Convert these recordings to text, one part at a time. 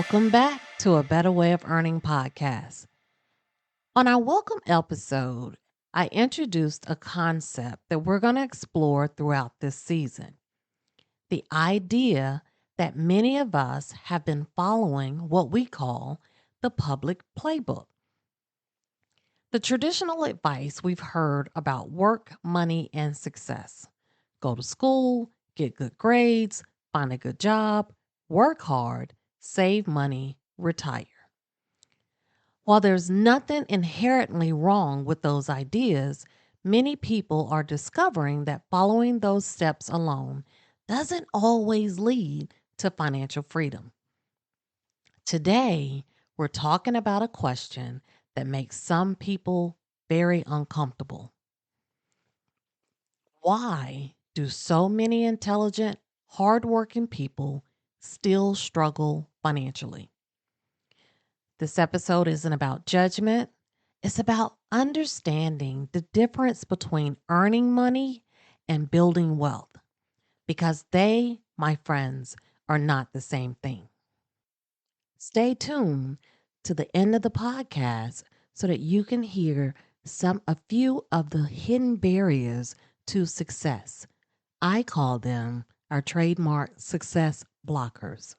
Welcome back to A Better Way of Earning podcast. On our welcome episode, I introduced a concept that we're going to explore throughout this season. The idea that many of us have been following what we call the public playbook. The traditional advice we've heard about work, money, and success. Go to school, get good grades, find a good job, work hard, save money, retire. While there's nothing inherently wrong with those ideas, many people are discovering that following those steps alone doesn't always lead to financial freedom. Today, we're talking about a question that makes some people very uncomfortable. Why do so many intelligent, hardworking people still struggle financially? This episode isn't about judgment. It's about understanding the difference between earning money and building wealth, because they, my friends, are not the same thing. Stay tuned to the end of the podcast so that you can hear a few of the hidden barriers to success. I call them our trademark success blockers.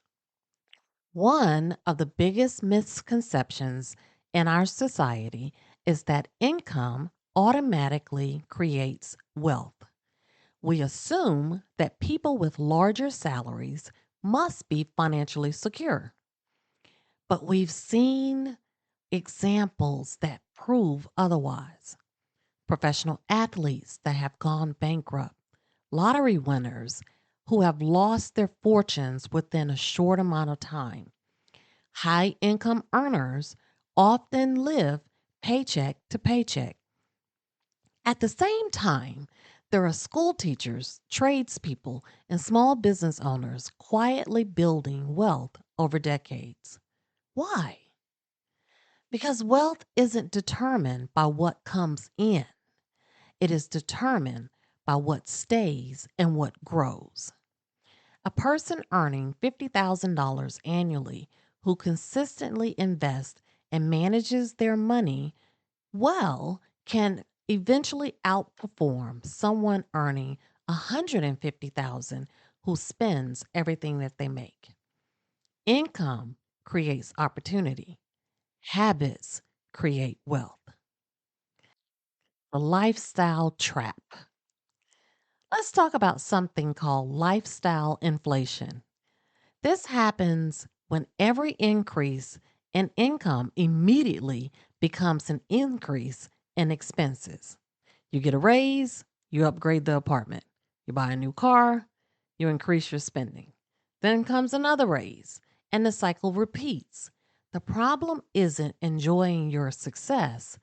One of the biggest misconceptions in our society is that income automatically creates wealth. We assume that people with larger salaries must be financially secure. But we've seen examples that prove otherwise. Professional athletes that have gone bankrupt, lottery winners who have lost their fortunes within a short amount of time. High income earners often live paycheck to paycheck. At the same time, there are school teachers, tradespeople, and small business owners quietly building wealth over decades. Why? Because wealth isn't determined by what comes in, it is determined by what stays and what grows. A person earning $50,000 annually who consistently invests and manages their money well can eventually outperform someone earning $150,000 who spends everything that they make. Income creates opportunity. Habits create wealth. The lifestyle trap. Let's talk about something called lifestyle inflation. This happens when every increase in income immediately becomes an increase in expenses. You get a raise, you upgrade the apartment. You buy a new car, you increase your spending. Then comes another raise, and the cycle repeats. The problem isn't enjoying your success.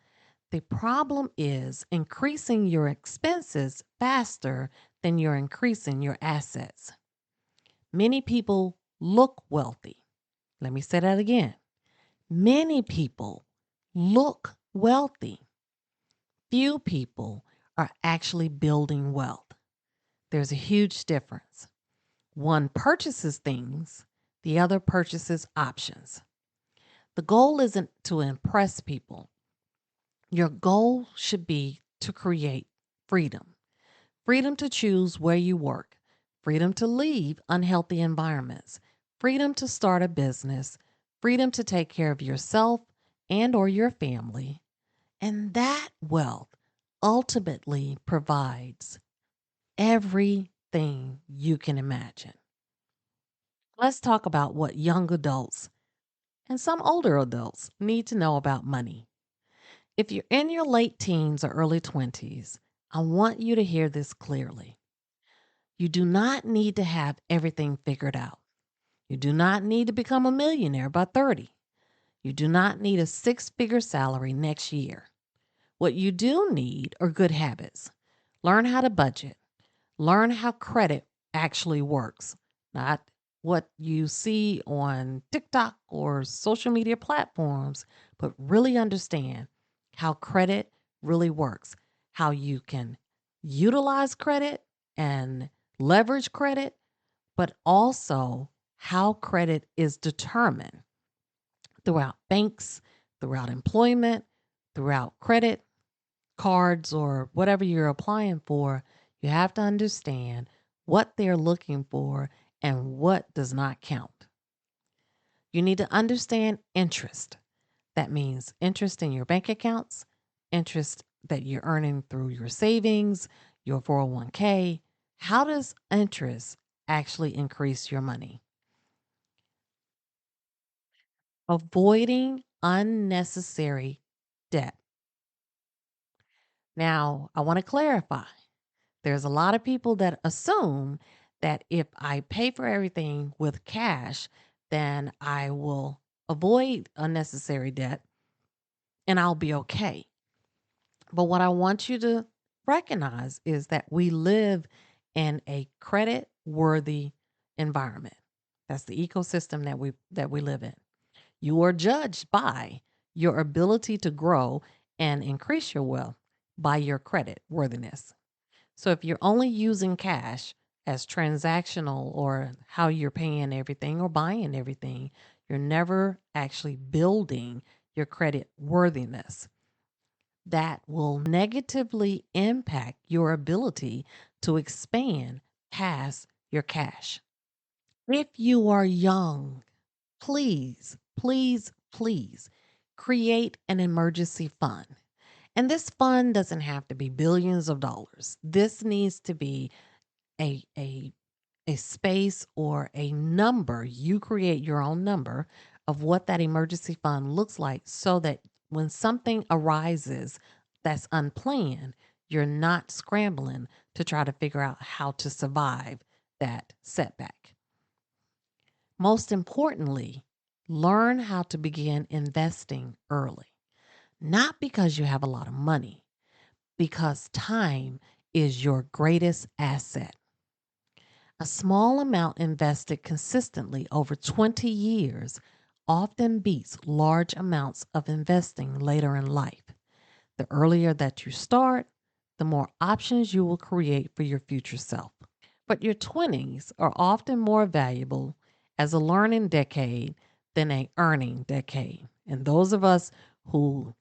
The problem is increasing your expenses faster than you're increasing your assets. Many people look wealthy. Let me say that again. Many people look wealthy. Few people are actually building wealth. There's a huge difference. One purchases things, the other purchases options. The goal isn't to impress people. Your goal should be to create freedom. Freedom to choose where you work, freedom to leave unhealthy environments, freedom to start a business, freedom to take care of yourself and or your family. And that wealth ultimately provides everything you can imagine. Let's talk about what young adults and some older adults need to know about money. If you're in your late teens or early 20s, I want you to hear this clearly. You do not need to have everything figured out. You do not need to become a millionaire by 30. You do not need a six-figure salary next year. What you do need are good habits. Learn how to budget. Learn how credit actually works, not what you see on TikTok or social media platforms, but really understand how credit really works, how you can utilize credit and leverage credit, but also how credit is determined. throughout banks, throughout employment, throughout credit cards, or whatever you're applying for. You have to understand what they're looking for and what does not count. You need to understand interest. That means interest in your bank accounts, interest that you're earning through your savings, your 401k. How does interest actually increase your money? Avoiding unnecessary debt. Now, I want to clarify. There's a lot of people that assume that if I pay for everything with cash, then I will avoid unnecessary debt and I'll be okay. But what I want you to recognize is that we live in a credit worthy environment. That's the ecosystem that we live in. You are judged by your ability to grow and increase your wealth by your credit worthiness. So if you're only using cash as transactional or how you're paying everything or buying everything, you're never actually building your credit worthiness. That will negatively impact your ability to expand past your cash. If you are young, please, please, please create an emergency fund. And this fund doesn't have to be billions of dollars. This needs to be a a a space or a number. You create your own number of what that emergency fund looks like so that when something arises that's unplanned, you're not scrambling to try to figure out how to survive that setback. Most importantly, learn how to begin investing early. Not because you have a lot of money, because time is your greatest asset. A small amount invested consistently over 20 years often beats large amounts of investing later in life. The earlier that you start, the more options you will create for your future self. But your 20s are often more valuable as a learning decade than a earning decade. And those of us who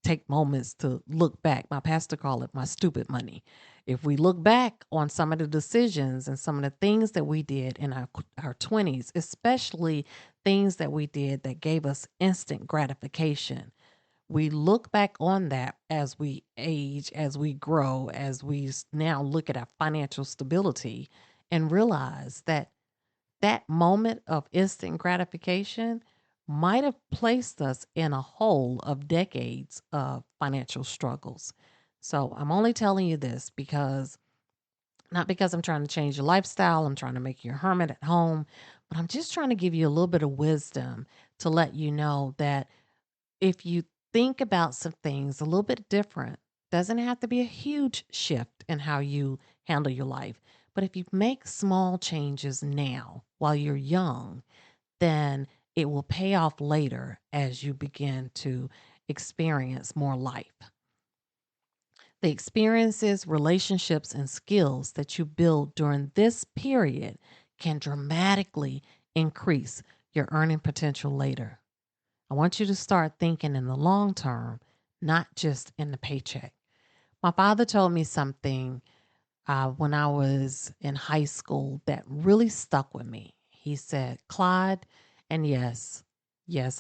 take moments to look back, my pastor called it my stupid money. If we look back on some of the decisions and some of the things that we did in our 20s, especially things that we did that gave us instant gratification, we look back on that as we age, as we grow, as we now look at our financial stability and realize that that moment of instant gratification might have placed us in a hole of decades of financial struggles. So I'm only telling you this because not because I'm trying to change your lifestyle, I'm trying to make you a hermit at home, but I'm just trying to give you a little bit of wisdom to let you know that if you think about some things a little bit different, doesn't have to be a huge shift in how you handle your life. But if you make small changes now while you're young, then it will pay off later as you begin to experience more life. The experiences, relationships, and skills that you build during this period can dramatically increase your earning potential later. I want you to start thinking in the long term, not just in the paycheck. My father told me something when I was in high school that really stuck with me. He said, Clyde, and yes,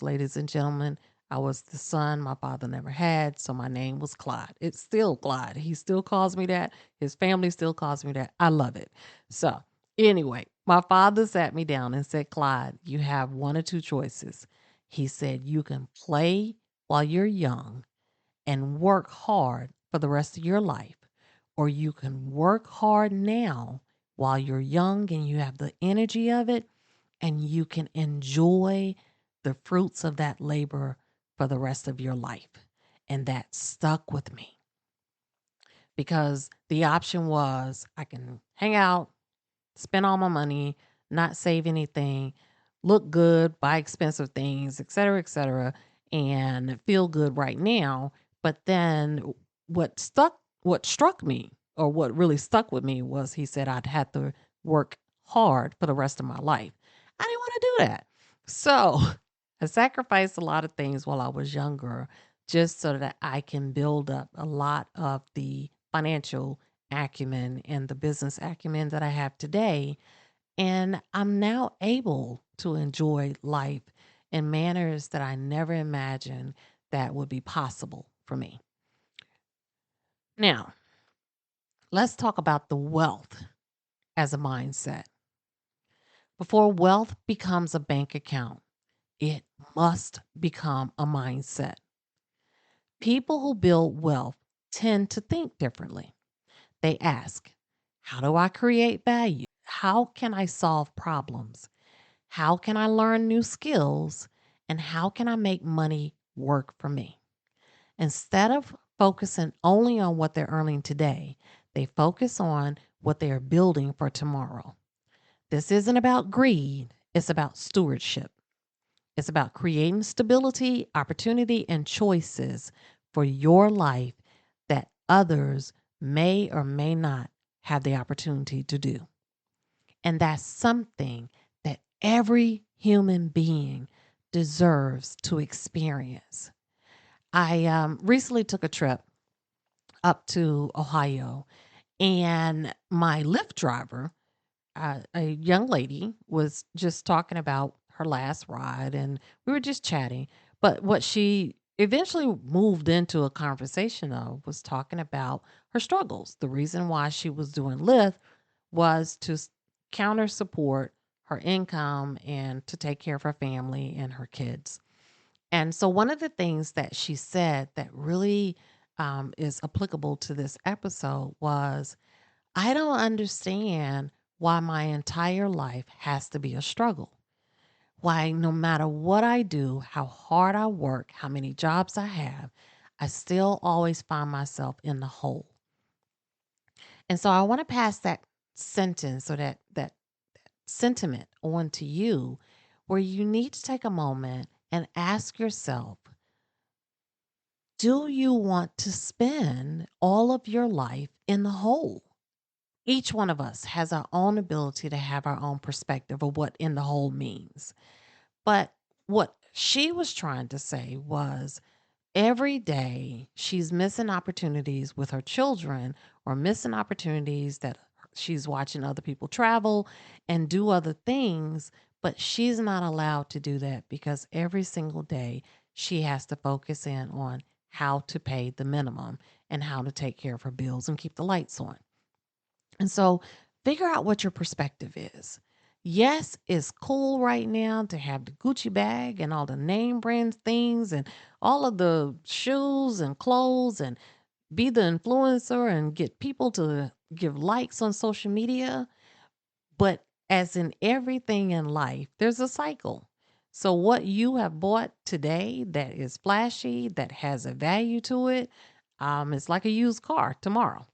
ladies and gentlemen, I was the son my father never had, so my name was Clyde. It's still Clyde. He still calls me that. His family still calls me that. I love it. So, anyway, my father sat me down and said, Clyde, you have one or two choices. He said, you can play while you're young and work hard for the rest of your life, or you can work hard now while you're young and you have the energy of it, and you can enjoy the fruits of that labor for the rest of your life. And that stuck with me because the option was I can hang out, spend all my money, not save anything, look good, buy expensive things, et cetera, and feel good right now. But then what struck me or what really stuck with me was he said I'd have to work hard for the rest of my life. I didn't want to do that. So I sacrificed a lot of things while I was younger just so that I can build up a lot of the financial acumen and the business acumen that I have today. And I'm now able to enjoy life in manners that I never imagined that would be possible for me. Now, let's talk about the wealth as a mindset. Before wealth becomes a bank account, it must become a mindset. People who build wealth tend to think differently. They ask, how do I create value? How can I solve problems? How can I learn new skills? And how can I make money work for me? Instead of focusing only on what they're earning today, they focus on what they are building for tomorrow. This isn't about greed, it's about stewardship. It's about creating stability, opportunity, and choices for your life that others may or may not have the opportunity to do. And that's something that every human being deserves to experience. I recently took a trip up to Ohio, and my Lyft driver, a young lady, was just talking about her last ride, and we were just chatting. But what she eventually moved into a conversation of was talking about her struggles. The reason why she was doing Lyft was to counter support her income and to take care of her family and her kids. And so, one of the things that she said that really is applicable to this episode was, I don't understand why my entire life has to be a struggle. Why, no matter what I do, how hard I work, how many jobs I have, I still always find myself in the hole. And so I want to pass that sentence or that sentiment on to you, where you need to take a moment and ask yourself, do you want to spend all of your life in the hole? Each one of us has our own ability to have our own perspective of what in the hole means. But what she was trying to say was, every day she's missing opportunities with her children or missing opportunities that she's watching other people travel and do other things, but she's not allowed to do that because every single day she has to focus in on how to pay the minimum and how to take care of her bills and keep the lights on. And so figure out what your perspective is. Yes, it's cool right now to have the Gucci bag and all the name brand things and all of the shoes and clothes and be the influencer and get people to give likes on social media. But as in everything in life, there's a cycle. So what you have bought today that is flashy, that has a value to it, it's like a used car tomorrow,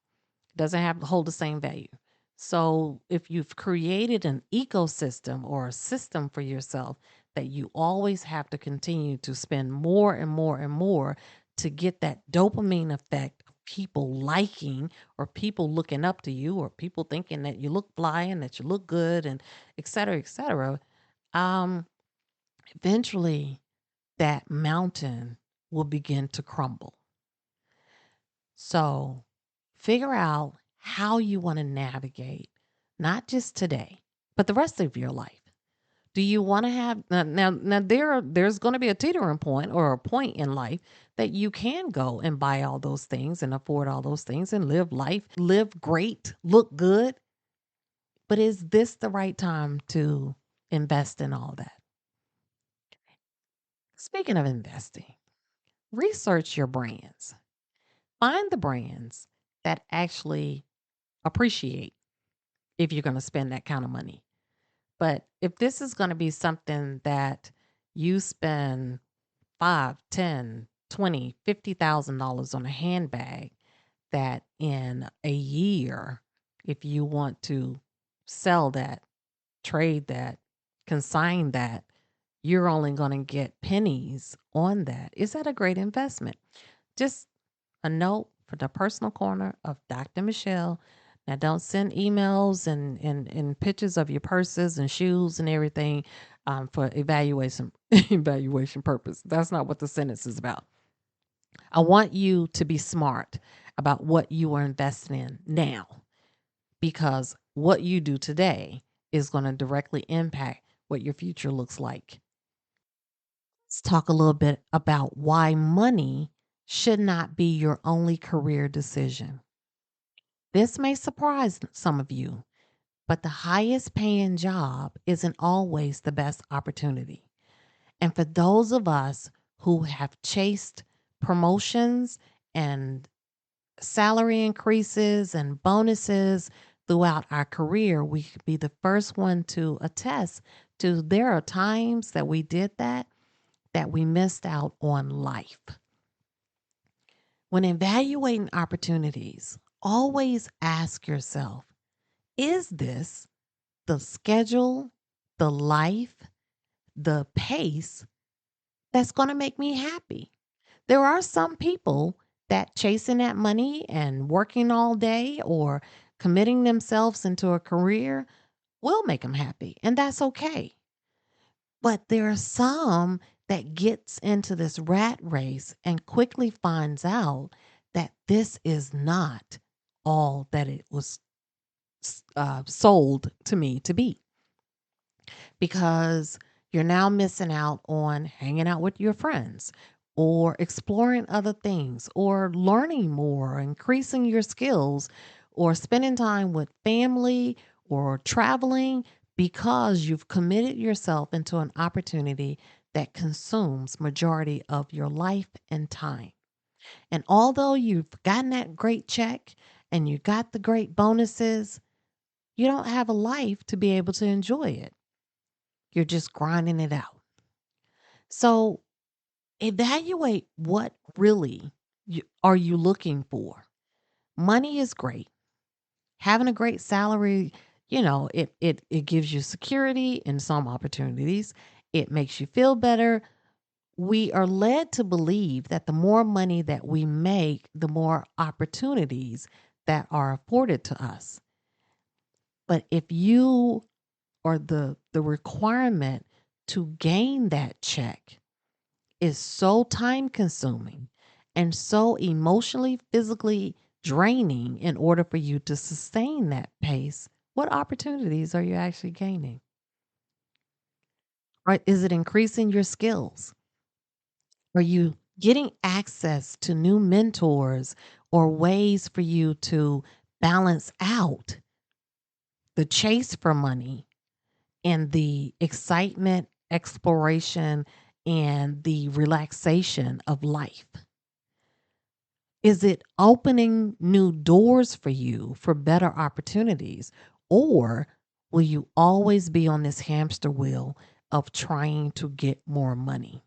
doesn't have to hold the same value. So if you've created an ecosystem or a system for yourself that you always have to continue to spend more and more and more to get that dopamine effect of people liking or people looking up to you or people thinking that you look fly and that you look good and et cetera, um, eventually that mountain will begin to crumble. So figure out how you want to navigate, not just today, but the rest of your life. Do you want to have there's going to be a teetering point or a point in life that you can go and buy all those things and afford all those things and live life, live great, look good. But is this the right time to invest in all that? Speaking of investing, research your brands. Find the brands that actually appreciate if you're going to spend that kind of money. But if this is going to be something that you spend 5, 10, 20, $50,000 on a handbag, that in a year, if you want to sell that, trade that, consign that, you're only going to get pennies on that. Is that a great investment? Just a note for the personal corner of Dr. Michelle. Now, don't send emails and pictures of your purses and shoes and everything for evaluation evaluation purpose. That's not what the sentence is about. I want you to be smart about what you are investing in now, because what you do today is going to directly impact what your future looks like. Let's talk a little bit about why money should not be your only career decision. This may surprise some of you, but the highest paying job isn't always the best opportunity. And for those of us who have chased promotions and salary increases and bonuses throughout our career, we could be the first one to attest to there are times that we did that we missed out on life. When evaluating opportunities, always ask yourself, is this the schedule, the life, the pace that's going to make me happy? There are some people that chasing that money and working all day or committing themselves into a career will make them happy, and that's okay. But there are some that gets into this rat race and quickly finds out that this is not all that it was sold to me to be, because you're now missing out on hanging out with your friends or exploring other things or learning more, increasing your skills, or spending time with family or traveling, because you've committed yourself into an opportunity that consumes majority of your life and time. And although you've gotten that great check and you got the great bonuses, you don't have a life to be able to enjoy it. You're just grinding it out. So evaluate what really are you looking for. Money is great. Having a great salary, it gives you security in some opportunities. It makes you feel better. We are led to believe that the more money that we make, the more opportunities that are afforded to us. But if you or the requirement to gain that check is so time consuming and so emotionally, physically draining in order for you to sustain that pace, what opportunities are you actually gaining? Or is it increasing your skills? Are you getting access to new mentors or ways for you to balance out the chase for money and the excitement, exploration, and the relaxation of life? Is it opening new doors for you for better opportunities? Or will you always be on this hamster wheel of trying to get more money?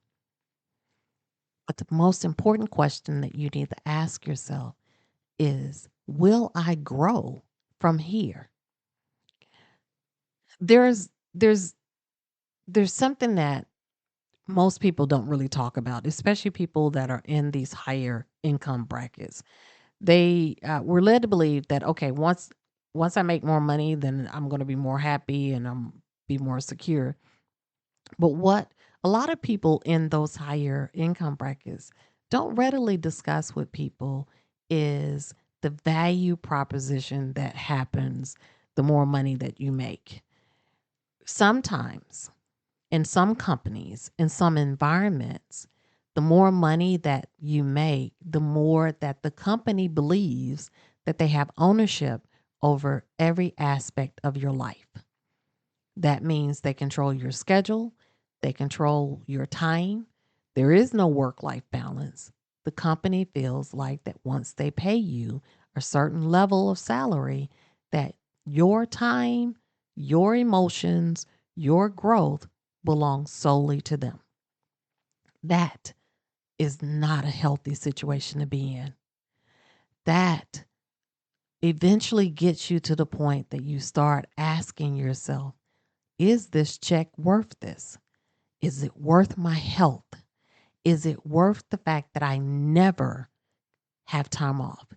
But the most important question that you need to ask yourself is, will I grow from here? There's there's there's something that most people don't really talk about, especially people that are in these higher income brackets. They were led to believe that, okay, once I make more money, then I'm going to be more happy and I'm be more secure. But what a lot of people in those higher income brackets don't readily discuss with people is the value proposition that happens the more money that you make. Sometimes in some companies, in some environments, the more money that you make, the more that the company believes that they have ownership over every aspect of your life. That means they control your schedule, they control your time. There is no work life balance. The company feels like that once they pay you a certain level of salary, that your time, your emotions, your growth belongs solely to them. That is not a healthy situation to be in. That eventually gets you to the point that you start asking yourself, is this check worth this? Is it worth my health? Is it worth the fact that I never have time off?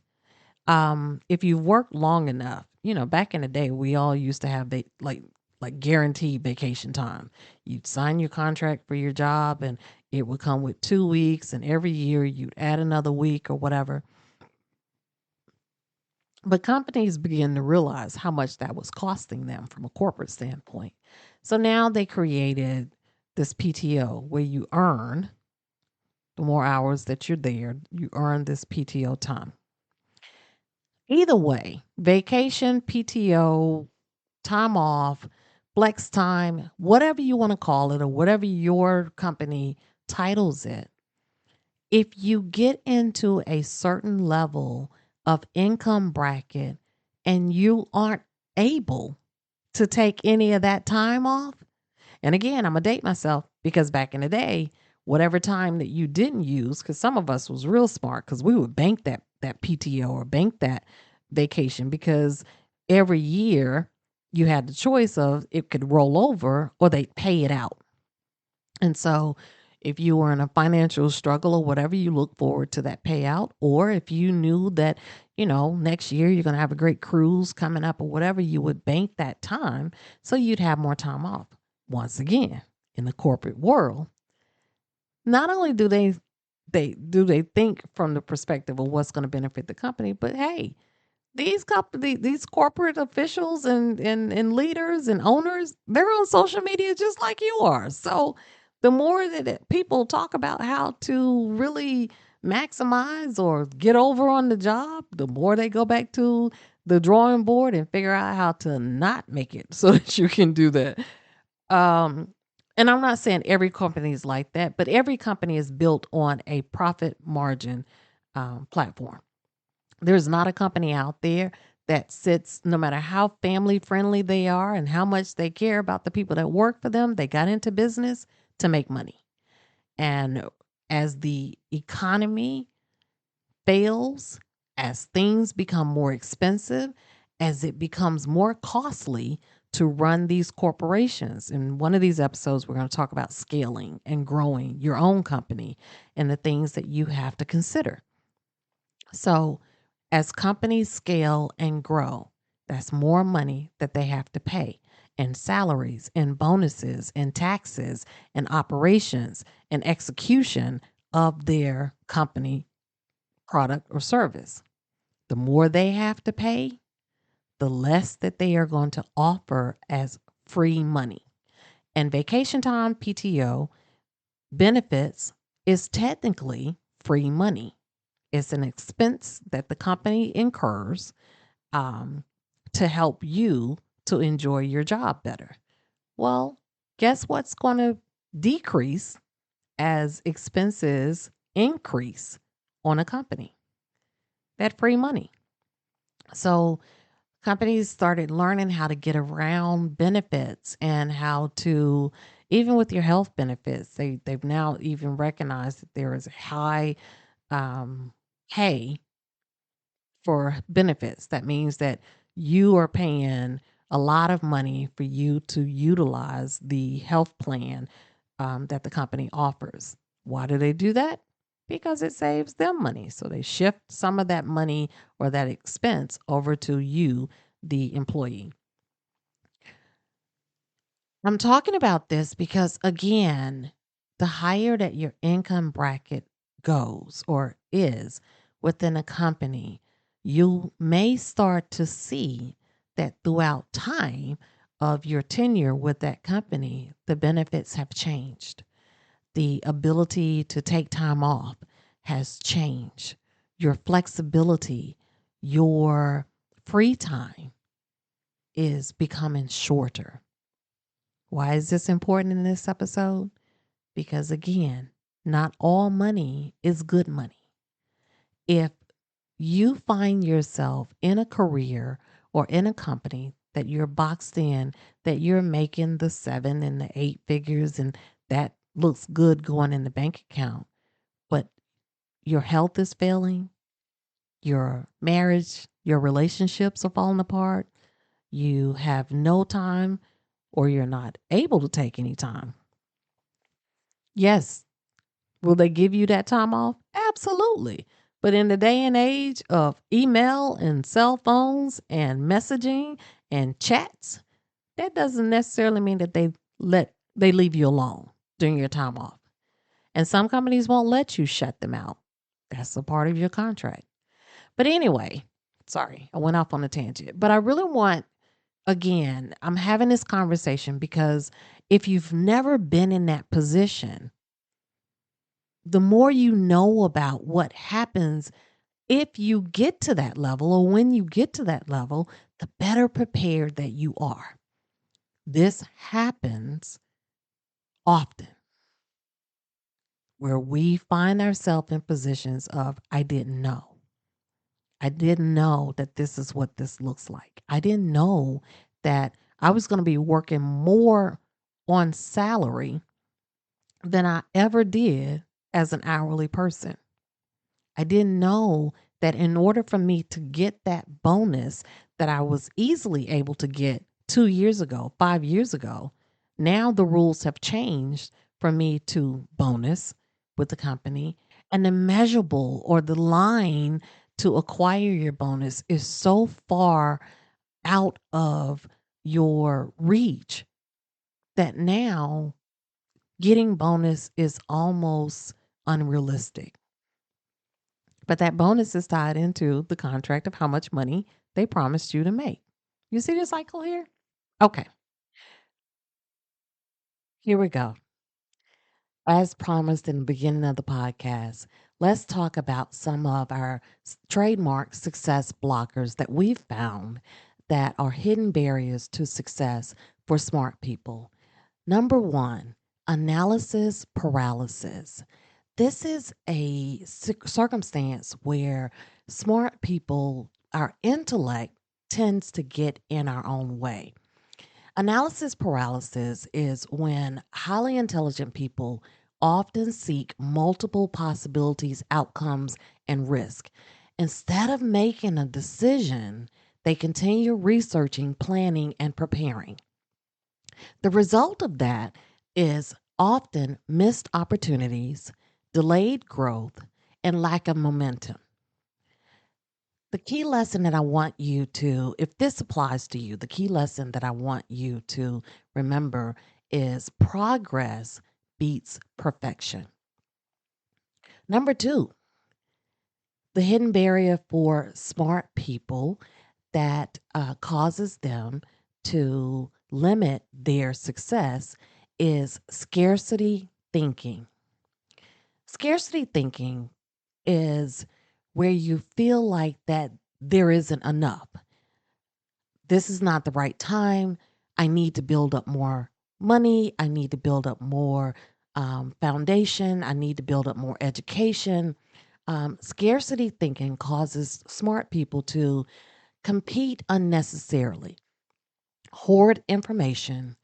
If you've worked long enough, back in the day, we all used to have like guaranteed vacation time. You'd sign your contract for your job and it would come with 2 weeks, and every year you'd add another week or whatever. But companies began to realize how much that was costing them from a corporate standpoint. So now they created this PTO where you earn the more hours that you're there, you earn this PTO time. Either way, vacation, PTO, time off, flex time, whatever you want to call it, or whatever your company titles it, if you get into a certain level of income bracket and you aren't able to take any of that time off, and again, I'm going to date myself because back in the day, whatever time that you didn't use, because some of us was real smart because we would bank that PTO or bank that vacation, because every year you had the choice of it could roll over or they pay it out. And so if you were in a financial struggle or whatever, you look forward to that payout. Or if you knew that, next year you're going to have a great cruise coming up or whatever, you would bank that time so you'd have more time off. Once again, in the corporate world, not only do they think from the perspective of what's going to benefit the company, but hey, these corporate officials and leaders and owners, they're on social media just like you are. So the more that people talk about how to really maximize or get over on the job, the more they go back to the drawing board and figure out how to not make it so that you can do that. Um, and I'm not saying every company is like that, but every company is built on a profit margin platform. There's not a company out there that sits, no matter how family friendly they are and how much they care about the people that work for them, they got into business to make money. And as the economy fails, as things become more expensive, as it becomes more costly to run these corporations. In one of these episodes, we're going to talk about scaling and growing your own company and the things that you have to consider. So, as companies scale and grow, that's more money that they have to pay in salaries and bonuses and taxes and operations and execution of their company product or service. The more they have to pay, the less that they are going to offer as free money. And vacation time, PTO, benefits is technically free money. It's an expense that the company incurs to help you to enjoy your job better. Well, guess what's going to decrease as expenses increase on a company? That free money. So companies started learning how to get around benefits and how to, even with your health benefits, they've now even recognized that there is a high pay for benefits. That means that you are paying a lot of money for you to utilize the health plan that the company offers. Why do they do that? Because it saves them money. So they shift some of that money or that expense over to you, the employee. I'm talking about this because, again, the higher that your income bracket goes or is within a company, you may start to see that throughout time of your tenure with that company, the benefits have changed. The ability to take time off has changed. Your flexibility, your free time is becoming shorter. Why is this important in this episode? Because again, not all money is good money. If you find yourself in a career or in a company that you're boxed in, that you're making the 7 and the 8 figures and that looks good going in the bank account, but your health is failing, your marriage, your relationships are falling apart, you have no time or you're not able to take any time. Yes. Will they give you that time off? Absolutely. But in the day and age of email and cell phones and messaging and chats, that doesn't necessarily mean that they leave you alone during your time off. And some companies won't let you shut them out. That's a part of your contract. But anyway, sorry, I went off on a tangent. But I really want, again, I'm having this conversation because if you've never been in that position, the more you know about what happens if you get to that level or when you get to that level, the better prepared that you are. This happens often where we find ourselves in positions of, I didn't know. I didn't know that this is what this looks like. I didn't know that I was going to be working more on salary than I ever did as an hourly person. I didn't know that in order for me to get that bonus that I was easily able to get 2 years ago, 5 years ago, now the rules have changed for me to bonus with the company. And the measurable or the line to acquire your bonus is so far out of your reach that now getting bonus is almost unrealistic. But that bonus is tied into the contract of how much money they promised you to make. You see the cycle here? Okay, here we go. As promised in the beginning of the podcast, let's talk about some of our trademark success blockers that we've found that are hidden barriers to success for smart people. Number one, analysis paralysis. This is a circumstance where smart people, our intellect tends to get in our own way. Analysis paralysis is when highly intelligent people often seek multiple possibilities, outcomes, and risk. Instead of making a decision, they continue researching, planning, and preparing. The result of that is often missed opportunities, delayed growth, and lack of momentum. The key lesson that I want you to, if this applies to you, the key lesson that I want you to remember is progress beats perfection. Number two, the hidden barrier for smart people that causes them to limit their success is scarcity thinking. Scarcity thinking is where you feel like that there isn't enough. This is not the right time. I need to build up more money. I need to build up more foundation. I need to build up more education. Scarcity thinking causes smart people to compete unnecessarily, hoard information,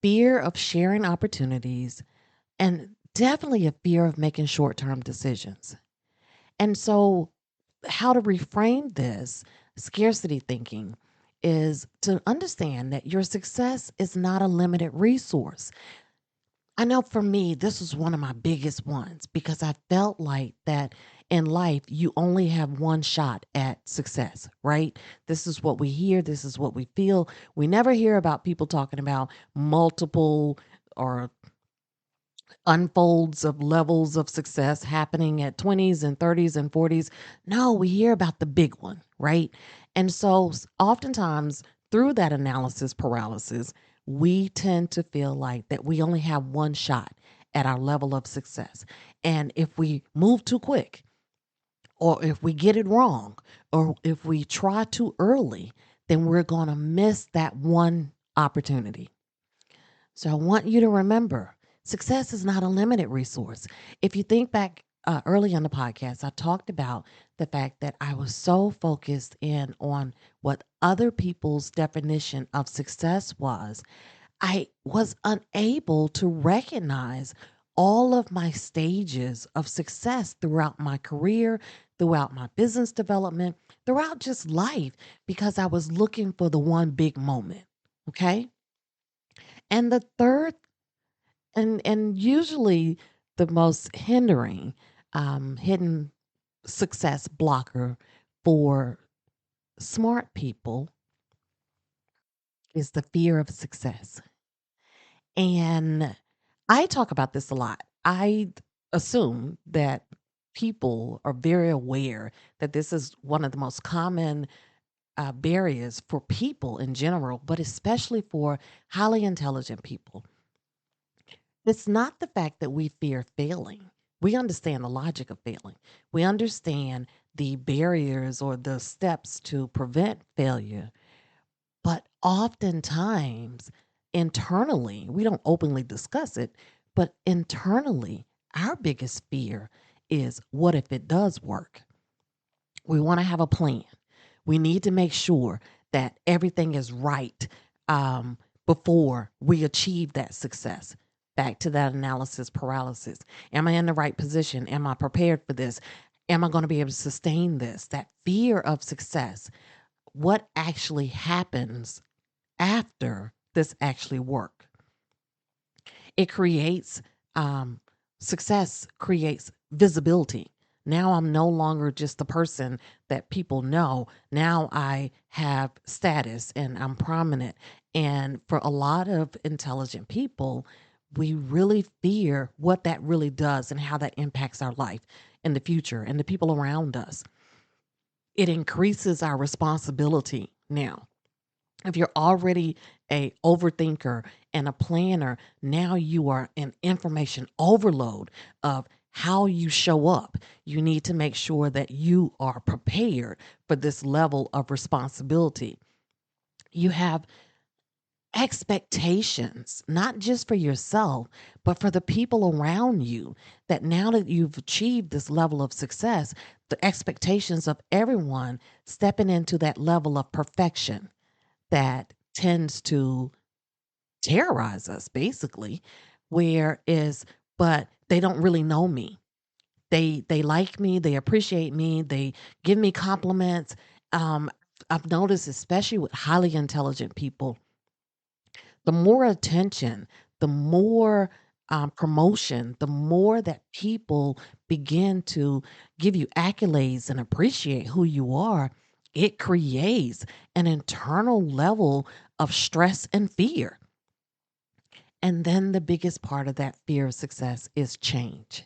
fear of sharing opportunities, and definitely a fear of making short term decisions. And so, how to reframe this scarcity thinking is to understand that your success is not a limited resource. I know for me, this was one of my biggest ones because I felt like that in life, you only have one shot at success, right? This is what we hear, this is what we feel. We never hear about people talking about multiple or unfolds of levels of success happening at 20s and 30s and 40s. No, we hear about the big one, right? And so oftentimes through that analysis paralysis, we tend to feel like that we only have one shot at our level of success. And if we move too quick, or if we get it wrong, or if we try too early, then we're going to miss that one opportunity. So I want you to remember success is not a limited resource. If you think back early on the podcast, I talked about the fact that I was so focused in on what other people's definition of success was, I was unable to recognize all of my stages of success throughout my career, throughout my business development, throughout just life, because I was looking for the one big moment. Okay. And the third and usually the most hindering hidden success blocker for smart people is the fear of success. And I talk about this a lot. I assume that people are very aware that this is one of the most common barriers for people in general, but especially for highly intelligent people. It's not the fact that we fear failing. We understand the logic of failing. We understand the barriers or the steps to prevent failure. But oftentimes, internally, we don't openly discuss it, but internally, our biggest fear is what if it does work? We want to have a plan. We need to make sure that everything is right before we achieve that success. Back to that analysis paralysis. Am I in the right position? Am I prepared for this? Am I going to be able to sustain this? That fear of success. What actually happens after this actually work? It creates success, creates visibility. Now I'm no longer just the person that people know. Now I have status and I'm prominent. And for a lot of intelligent people, we really fear what that really does and how that impacts our life in the future and the people around us. It increases our responsibility now. If you're already a overthinker and a planner, now you are an information overload of how you show up. You need to make sure that you are prepared for this level of responsibility. You have expectations, not just for yourself, but for the people around you. That now that you've achieved this level of success, the expectations of everyone stepping into that level of perfection that tends to terrorize us basically, where is but they don't really know me. They like me, they appreciate me, they give me compliments. um I've noticed, especially with highly intelligent people, the more attention, the more promotion, the more that people begin to give you accolades and appreciate who you are, it creates an internal level of stress and fear. And then the biggest part of that fear of success is change.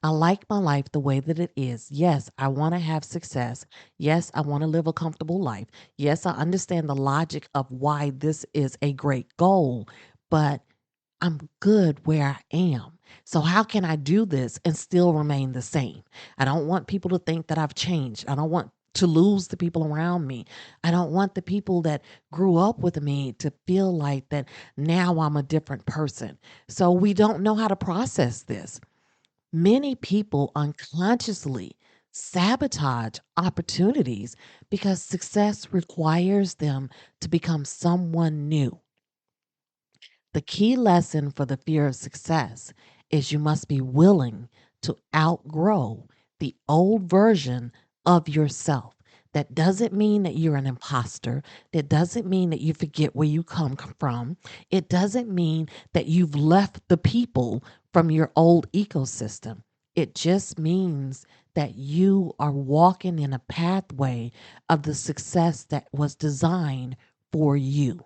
I like my life the way that it is. Yes, I want to have success. Yes, I want to live a comfortable life. Yes, I understand the logic of why this is a great goal, but I'm good where I am. So, how can I do this and still remain the same? I don't want people to think that I've changed. I don't want to lose the people around me. I don't want the people that grew up with me to feel like that now I'm a different person. So, we don't know how to process this. Many people unconsciously sabotage opportunities because success requires them to become someone new. The key lesson for the fear of success is you must be willing to outgrow the old version of yourself. That doesn't mean that you're an imposter. That doesn't mean that you forget where you come from. It doesn't mean that you've left the people from your old ecosystem. It just means that you are walking in a pathway of the success that was designed for you.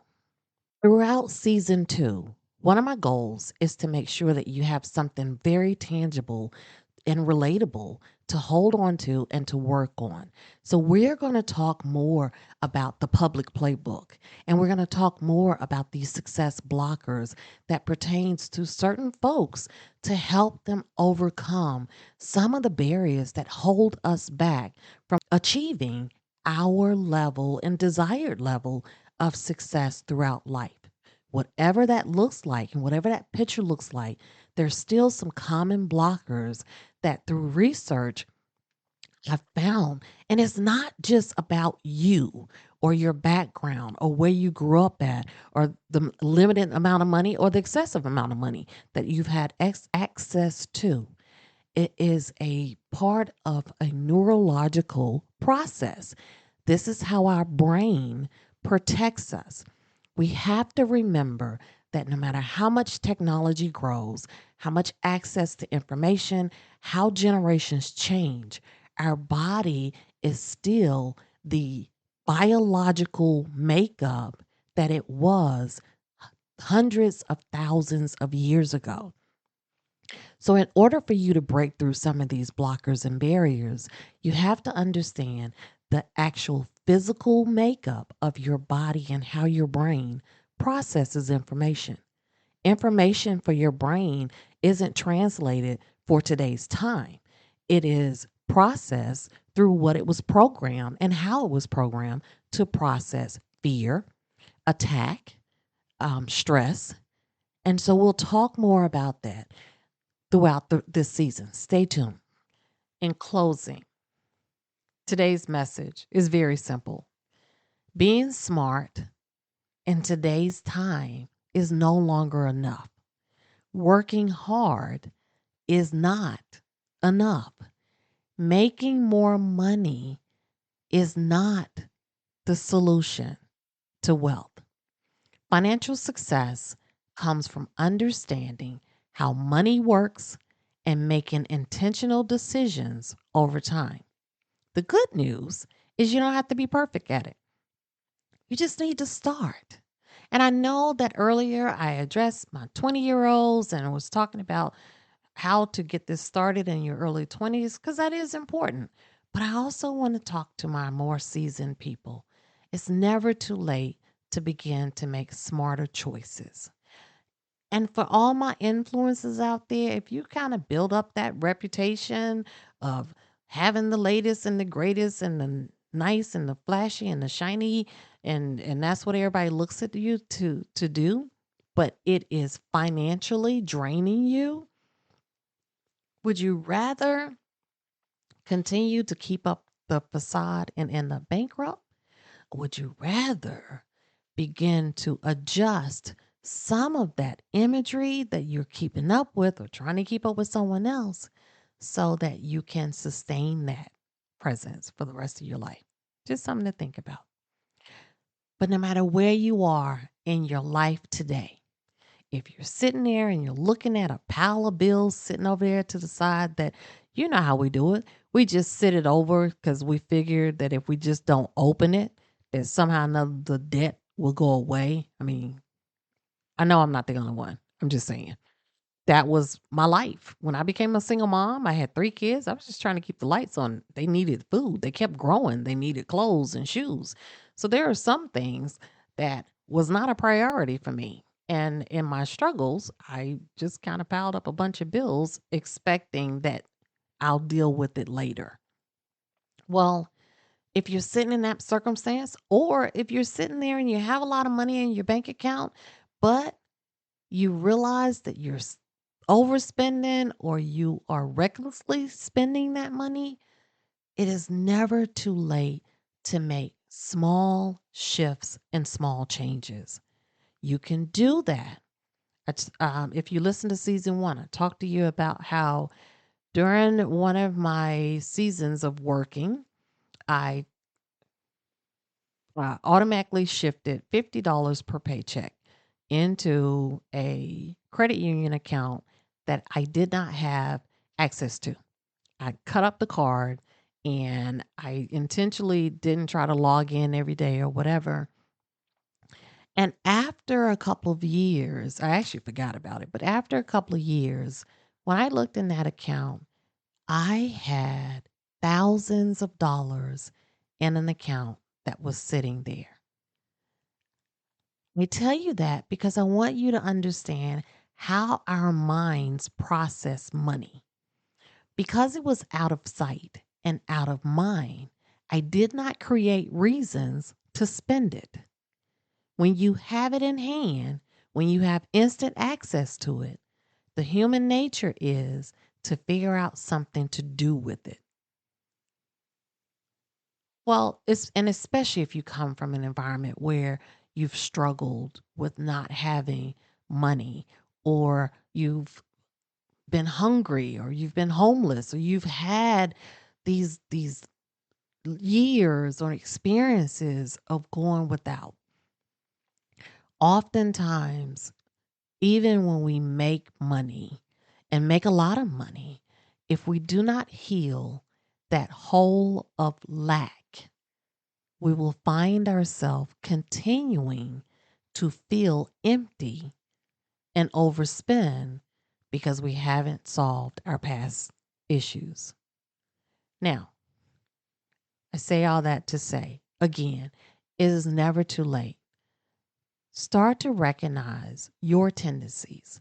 Throughout season 2, one of my goals is to make sure that you have something very tangible and relatable to hold on to and to work on. So, we're going to talk more about the public playbook, and we're going to talk more about these success blockers that pertains to certain folks to help them overcome some of the barriers that hold us back from achieving our level and desired level of success throughout life. Whatever that looks like and whatever that picture looks like, there's still some common blockers that through research I've found. And it's not just about you or your background or where you grew up at or the limited amount of money or the excessive amount of money that you've had access to. It is a part of a neurological process. This is how our brain protects us. We have to remember that no matter how much technology grows, how much access to information, how generations change, our body is still the biological makeup that it was hundreds of thousands of years ago. So, in order for you to break through some of these blockers and barriers, you have to understand the actual physical makeup of your body and how your brain processes information. Information for your brain isn't translated for today's time, it is processed through what it was programmed and how it was programmed to process fear, attack, stress. And so, we'll talk more about that throughout this season. Stay tuned. In closing, today's message is very simple. Being smart in today's time is no longer enough. Working hard is not enough. Making more money is not the solution to wealth. Financial success comes from understanding how money works and making intentional decisions over time. The good news is you don't have to be perfect at it. You just need to start. And I know that earlier I addressed my 20-year-olds and I was talking about how to get this started in your early 20s because that is important. But I also want to talk to my more seasoned people. It's never too late to begin to make smarter choices. And for all my influencers out there, if you kind of build up that reputation of having the latest and the greatest and the nice and the flashy and the shiny and that's what everybody looks at you to do, but it is financially draining you, would you rather continue to keep up the facade and end up bankrupt? Or would you rather begin to adjust some of that imagery that you're keeping up with or trying to keep up with someone else so that you can sustain that presence for the rest of your life? Just something to think about. But no matter where you are in your life today, if you're sitting there and you're looking at a pile of bills sitting over there to the side that you know how we do it, we just sit it over because we figured that if we just don't open it, that somehow or another the debt will go away. I mean, I know I'm not the only one. I'm just saying. That was my life. When I became a single mom, I had 3 kids. I was just trying to keep the lights on. They needed food. They kept growing. They needed clothes and shoes. So there are some things that was not a priority for me. And in my struggles, I just kind of piled up a bunch of bills expecting that I'll deal with it later. Well, if you're sitting in that circumstance, or if you're sitting there and you have a lot of money in your bank account, but you realize that you're overspending or you are recklessly spending that money, it is never too late to make small shifts and small changes. You can do that. If you listen to season 1, I talked to you about how during one of my seasons of working, I automatically shifted $50 per paycheck into a credit union account that I did not have access to. I cut up the card and I intentionally didn't try to log in every day or whatever. And after a couple of years, I actually forgot about it, but after a couple of years, when I looked in that account, I had thousands of dollars in an account that was sitting there. I tell you that because I want you to understand how our minds process money. Because it was out of sight and out of mind, I did not create reasons to spend it. When you have it in hand, when you have instant access to it, the human nature is to figure out something to do with it. Well, and especially if you come from an environment where you've struggled with not having money, or you've been hungry, or you've been homeless, or you've had these years or experiences of going without. Oftentimes, even when we make money and make a lot of money, if we do not heal, that hole of lack, we will find ourselves continuing to feel empty and overspend because we haven't solved our past issues. Now, I say all that to say, again, it is never too late. Start to recognize your tendencies.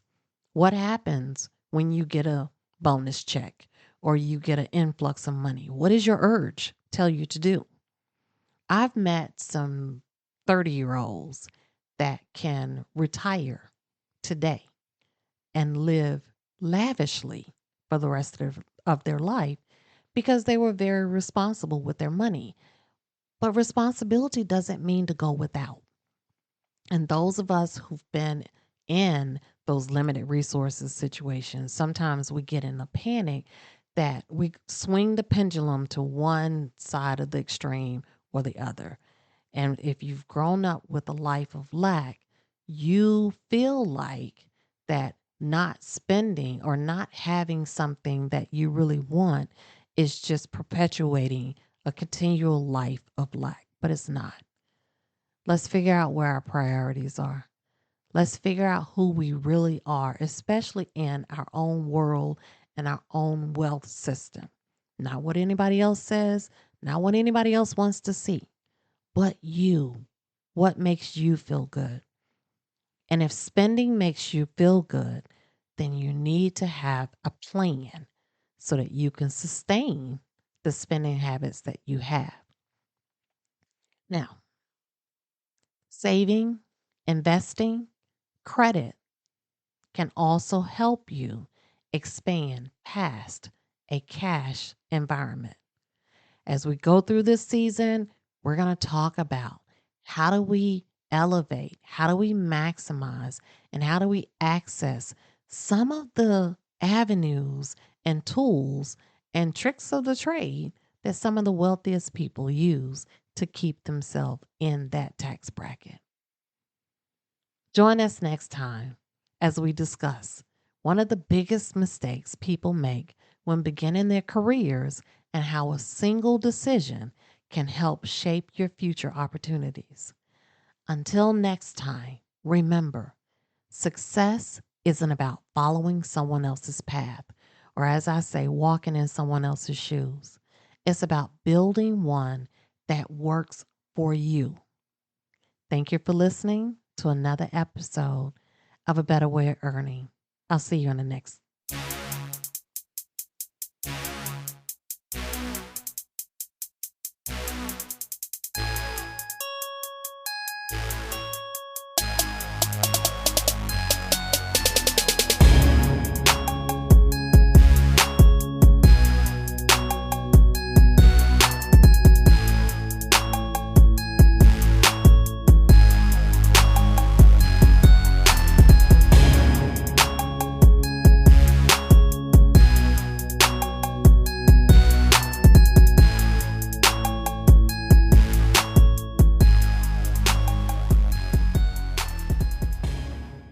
What happens when you get a bonus check or you get an influx of money? What does your urge tell you to do? I've met some 30-year-olds that can retire today and live lavishly for the rest of their life because they were very responsible with their money. But responsibility doesn't mean to go without. And those of us who've been in those limited resources situations, sometimes we get in a panic that we swing the pendulum to one side of the extreme or the other. And if you've grown up with a life of lack, you feel like that not spending or not having something that you really want is just perpetuating a continual life of lack, but it's not. Let's figure out where our priorities are. Let's figure out who we really are, especially in our own world and our own wealth system. Not what anybody else says, not what anybody else wants to see, but you. What makes you feel good? And if spending makes you feel good, then you need to have a plan so that you can sustain the spending habits that you have. Now, saving, investing, credit can also help you expand past a cash environment. As we go through this season, we're going to talk about how do we elevate, how do we maximize, and how do we access some of the avenues and tools and tricks of the trade that some of the wealthiest people use to keep themselves in that tax bracket. Join us next time as we discuss one of the biggest mistakes people make when beginning their careers and how a single decision can help shape your future opportunities. Until next time, remember, success isn't about following someone else's path, or as I say, walking in someone else's shoes. It's about building one that works for you. Thank you for listening to another episode of A Better Way of Earning. I'll see you on the next